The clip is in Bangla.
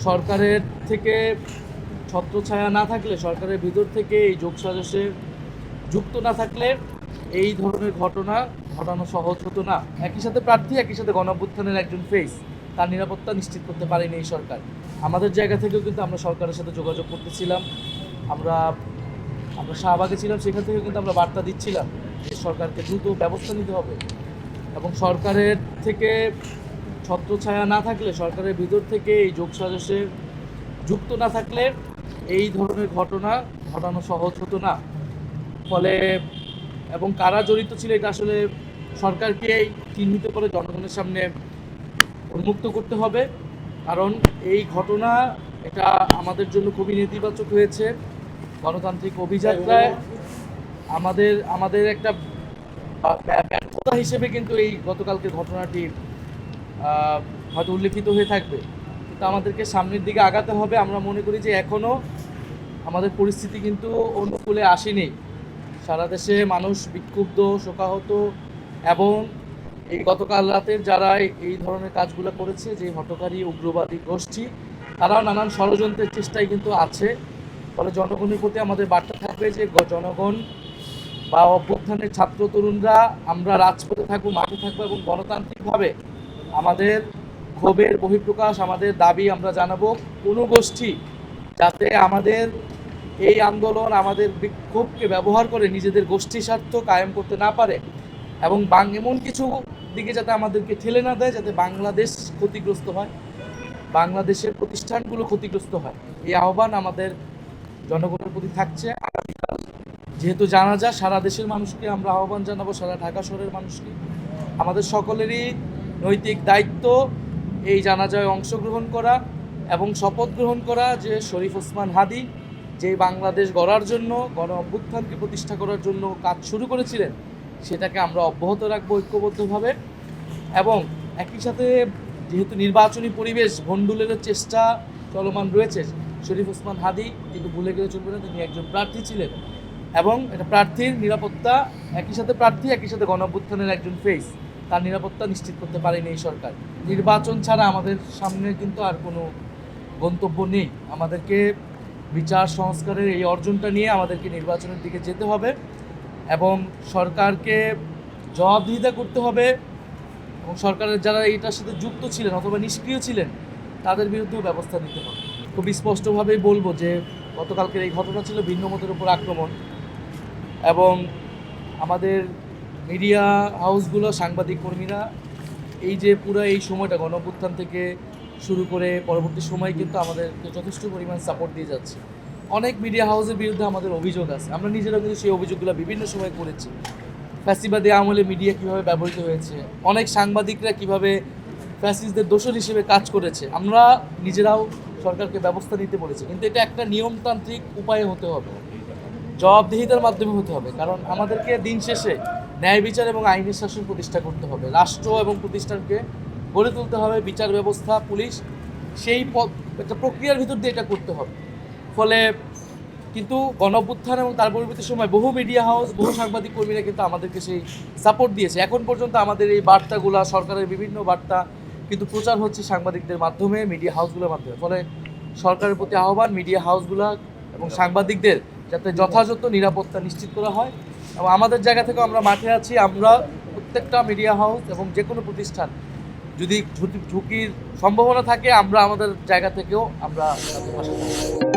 সরকারের থেকে ছত্রছায়া না থাকলে, সরকারের ভিতর থেকে এই যোগসাজশে যুক্ত না থাকলে এই ধরনের ঘটনা ঘটানো সহজ হতো না। একই সাথে প্রার্থী, একই সাথে গণঅভ্যুত্থানের একজন ফেস, তার নিরাপত্তা নিশ্চিত করতে পারেনি এই সরকার। আমাদের জায়গা থেকেও কিন্তু আমরা সরকারের সাথে যোগাযোগ করতেছিলাম। আমরা আমরা শাহবাগে ছিলাম, সেখান থেকেও কিন্তু আমরা বার্তা দিচ্ছিলাম যে সরকারকে দ্রুত ব্যবস্থা নিতে হবে। এবং সরকারের থেকে ছত্রছায়া না থাকলে, সরকারের ভিতর থেকে এই যোগসাজশে যুক্ত না থাকলে এই ধরনের ঘটনা ঘটানো সহজ হতো না। ফলে এবং কারা জড়িত ছিল এটা আসলে সরকারকে চিহ্নিত করে জনগণের সামনে উন্মুক্ত করতে হবে। কারণ এই ঘটনা এটা আমাদের জন্য খুবই নেতিবাচক হয়েছে। গণতান্ত্রিক অভিযাত্রায় আমাদের আমাদের একটা ব্যর্থতা হিসেবে কিন্তু এই গতকালকের ঘটনাটি হয়তো উল্লেখিত হয়ে থাকবে, কিন্তু আমাদেরকে সামনের দিকে আগাতে হবে। আমরা মনে করি যে এখনও আমাদের পরিস্থিতি কিন্তু অনুকূলে আসেনি। সারা দেশে মানুষ বিক্ষুব্ধ, শোকাহত, এবং এই গতকাল রাতের যারা এই ধরনের কাজগুলো করেছে, যে হঠকারী উগ্রবাদী গোষ্ঠী, তারাও নানান ষড়যন্ত্রের চেষ্টায় কিন্তু আছে। ফলে জনগণের প্রতি আমাদের বার্তা থাকবে যে জনগণ বা অভ্যুত্থানের ছাত্র তরুণরা আমরা রাজপথে থাকবো, মাঠে থাকবো, এবং গণতান্ত্রিকভাবে আমাদের ক্ষোভের বহিঃপ্রকাশ, আমাদের দাবি আমরা জানাবো। কোনো গোষ্ঠী যাতে আমাদের এই আন্দোলন, আমাদের বিক্ষোভকে ব্যবহার করে নিজেদের গোষ্ঠী স্বার্থ কায়েম করতে না পারে, এবং এমন কিছু দিকে যাতে আমাদেরকে ঠেলে না দেয় যাতে বাংলাদেশ ক্ষতিগ্রস্ত হয়, বাংলাদেশের প্রতিষ্ঠানগুলো ক্ষতিগ্রস্ত হয়। এই আহ্বান আমাদের জনগণের প্রতি থাকছে। আগামীকাল যেহেতু জানাজা, সারা দেশের মানুষকে আমরা আহ্বান জানাবো, সারা ঢাকা শহরের মানুষকে। আমাদের সকলেরই নৈতিক দায়িত্ব এই জানাজায় অংশগ্রহণ করা এবং শপথ গ্রহণ করা যে শরীফ ওসমান হাদী যে বাংলাদেশ গড়ার জন্য, গণ অভ্যুত্থানকে প্রতিষ্ঠা করার জন্য কাজ শুরু করেছিলেন, সেটাকে আমরা অব্যাহত রাখবো ঐক্যবদ্ধভাবে। এবং একই সাথে যেহেতু নির্বাচনী পরিবেশ ভণ্ডুলের চেষ্টা চলমান রয়েছে, শরীফ ওসমান হাদী কিন্তু ভুলে গেলে চলবে না, তিনি একজন প্রার্থী ছিলেন, এবং এটা প্রার্থীর নিরাপত্তা, একই সাথে প্রার্থী, একই সাথে গণঅভ্যুত্থানের একজন ফেস, তার নিরাপত্তা নিশ্চিত করতে পারেনি এই সরকার। নির্বাচন ছাড়া আমাদের সামনে কিন্তু আর কোনো গন্তব্য নেই। আমাদেরকে বিচার সংস্কারের এই অর্জনটা নিয়ে আমাদেরকে নির্বাচনের দিকে যেতে হবে, এবং সরকারকে জবাবদিহিতা করতে হবে, এবং সরকারের যারা এইটার সাথে যুক্ত ছিলেন অথবা নিষ্ক্রিয় ছিলেন তাদের বিরুদ্ধেও ব্যবস্থা নিতে হবে। খুব স্পষ্টভাবেই বলবো যে গতকালকের এই ঘটনা ছিল ভিন্ন মতের উপর আক্রমণ, এবং আমাদের মিডিয়া হাউসগুলো, সাংবাদিক কর্মীরা এই যে পুরো এই সময়টা গণঅভ্যুত্থান থেকে শুরু করে পরবর্তী সময় কিন্তু আমাদেরকে যথেষ্ট পরিমাণ সাপোর্ট দিয়ে যাচ্ছে। অনেক মিডিয়া হাউসের বিরুদ্ধে আমাদের অভিযোগ আছে, আমরা নিজেরা কিন্তু সেই অভিযোগগুলো বিভিন্ন সময় করেছি। ফ্যাসিবাদী আমলে মিডিয়া কীভাবে ব্যবহৃত হয়েছে, অনেক সাংবাদিকরা কীভাবে ফ্যাসিস্টদের দোষর হিসেবে কাজ করেছে, আমরা নিজেরাও সরকারকে ব্যবস্থা নিতে বলেছি। কিন্তু এটা একটা নিয়মতান্ত্রিক উপায়ে হতে হবে, জবাবদিহিতার মাধ্যমে হতে হবে। কারণ আমাদেরকে দিন শেষে ন্যায় বিচার এবং আইনের শাসন প্রতিষ্ঠা করতে হবে, রাষ্ট্র এবং প্রতিষ্ঠানকে গড়ে তুলতে হবে, বিচার ব্যবস্থা, পুলিশ, সেই একটা প্রক্রিয়ার ভিতর দিয়ে এটা করতে হবে। ফলে কিন্তু গণঅভ্যুত্থান এবং তার পরবর্তী সময় বহু মিডিয়া হাউস, বহু সাংবাদিক কর্মীরা কিন্তু আমাদেরকে সেই সাপোর্ট দিয়েছে। এখন পর্যন্ত আমাদের এই বার্তাগুলো, সরকারের বিভিন্ন বার্তা কিন্তু প্রচার হচ্ছে সাংবাদিকদের মাধ্যমে, মিডিয়া হাউসগুলোর মাধ্যমে। ফলে সরকারের প্রতি আহ্বান মিডিয়া হাউসগুলো এবং সাংবাদিকদের যাতে যথাযথ নিরাপত্তা নিশ্চিত করা হয়। এবং আমাদের জায়গা থেকে আমরা মাঠে আছি, আমরা প্রত্যেকটা মিডিয়া হাউস এবং যে কোনো প্রতিষ্ঠান যদি ঝুঁকির সম্ভাবনা থাকে, আমরা আমাদের জায়গা থেকেও আমরা তাদের পাশে থাকব।